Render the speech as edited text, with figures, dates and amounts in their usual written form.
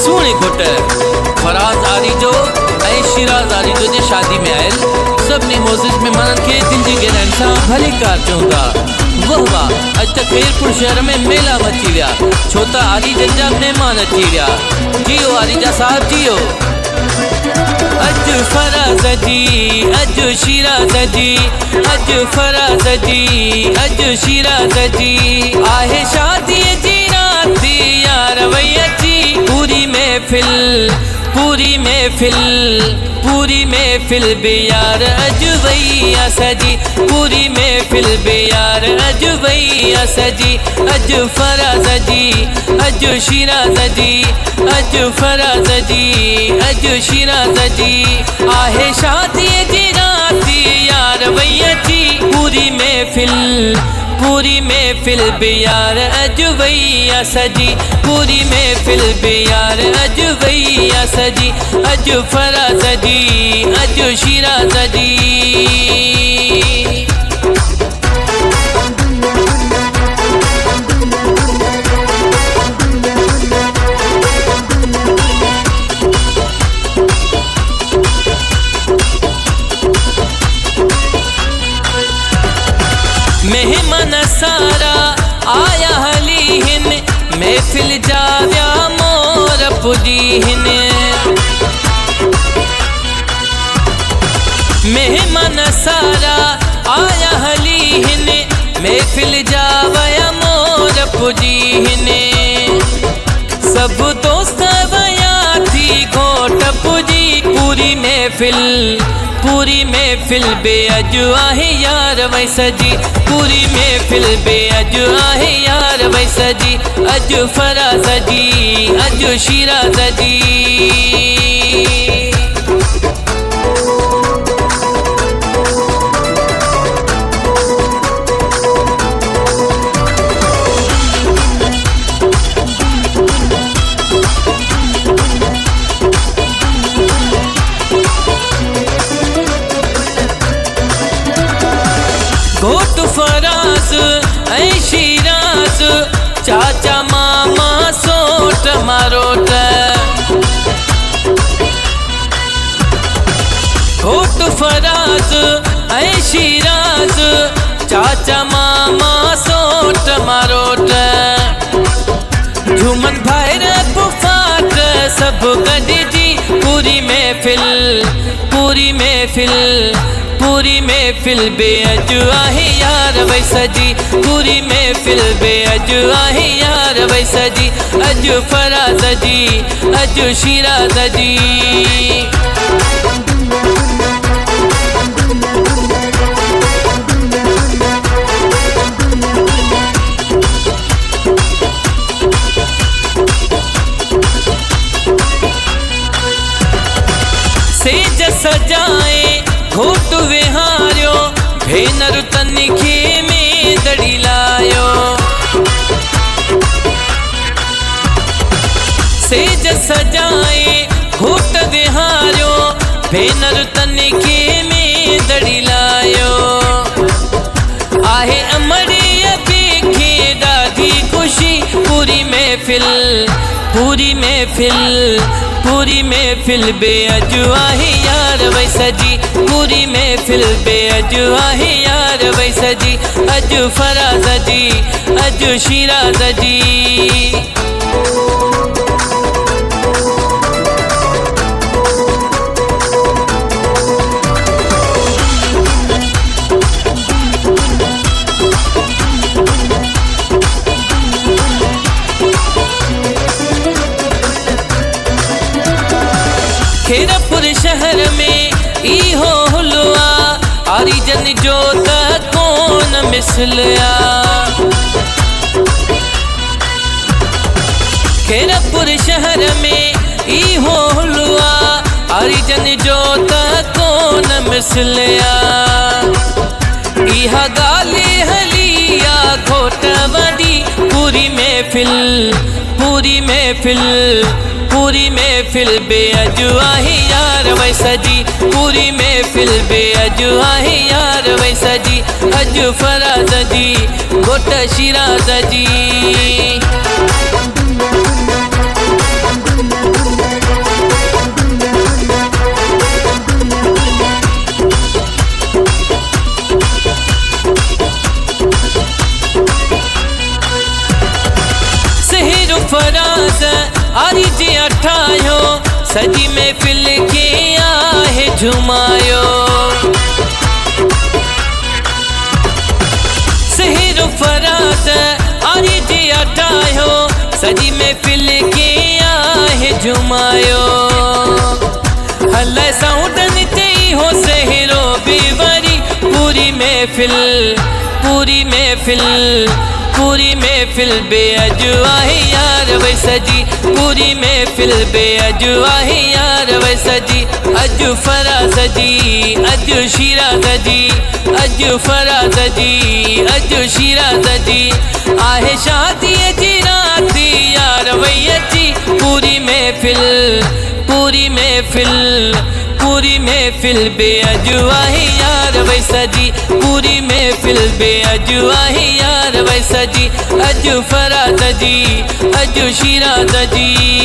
सुने घुट फराज आरी जो ऐं शिराज आरी जो जे शादी में आयल सभिनी मोज़िज़ मेहमाननि खे दिल जी गहराइनि सां भली कार चऊं था। वाह वाह, अॼु त खैरपुर शहर में मेला मची विया, छो त आरी जन जा महिमान अची विया। जियो आरीजा साहब जियो। अॼु फराज जी अॼु शिराज जी, अॼु फराज जी अॼु शिराज जी, आहे शादीअ जी रात यार वई अची, पूरी महफ़िल पूरी महफ़िल पूरी महफ़िल बे यार अॼु वई आ सजी, पूरी महफ़िल बे यार अॼु वई आ सजी। अॼु फराज जी अॼु शिराज जी, अॼु फराज जी अॼु शिराज जी, आहे शादीअ जी रात यार वई अची, पूरी महफ़िल बे यार अॼु वई आ सजी, पूरी महफ़िल बे यार अॼु वई आ सजी। अॼु फराज जी अॼु शिराज जी। मेहमान सारा आया हली हिन, महफ़िल जा विया मोर पुजी हिन। मेहमान सारा आया हली हिन, महफ़िल जा विया मोर पुजी हिन। सब दोस्त वया थी घोट पुजी, पूरी महफ़िल बे अॼु आहे यार वई सजी, पूरी महफ़िल बे अॼु आहे यार वई सजी। अॼु फराज जी अॼु शिराज जी। घोट फराज ऐं शिराज, चाचा मामा सोट मारोट। घोट फराज ऐं शिराज, चाचा मामा सोट मारोट। झूमन भाइर पुफाट सभु गॾिजी, पूरी महफ़िल बे अॼु आहे यार वई सजी, पूरी महफ़िल बे अॼु आहे यार वई सजी। अॼु फराज जी अॼु शिराज जी। सेज सजाए घोट विहारियो, भेनर तनखे में दड़ी लायो। सेज सजाए घोट विहारियो, भेनर तनखे में दड़ी लायो। आहे अमड़ीअ खे ॾाढी ख़ुशी, पूरी महफ़िल बे अॼु आहे यार वई सजी, पूरी महफ़िल बे अॼु आहे यार वई सजी। अॼु फराज जी अॼु शिराज जी। खैरपुर शहर में इहो हुलवा, आरी जन जो त कोन मिसलिया। खैरपुर शहर में इहो हुलवा, आरी जन जो त कोन मिसलिया। इहा ॻाल्हि हली आ घोट वॾी, पूरी महफ़िल बे अॼु आहे यार वई सजी, पूरी महफ़िल बे अॼु आहे यार वई सजी। अॼु फराज जी घोट शिराज जी। फराज आरी जी अठायो सजी महफिल के आहे झुमायो सहर फराज आरी जी अठायो सजी महफिल के आहे झुमायो हले साउंडन ते हो सहरो बीवरी पूरी महफिल पूरी महफिल पूरी महफिल बेअजु आहे यार वै सजी पूरी महफिल बेअजु आहे यार वै सजी अजु फराज जी अजु शिराज जी अजु फराज जी अजु शिराज जी आहे शादी जी रात यार वै अजी पूरी महफिल पूरी महफिल पूरी महफिल बेअजु आहे यार वै सजी पूरी महफिल बेअजु आहे यार वै सजी अजु फराज जी अजु शिराज जी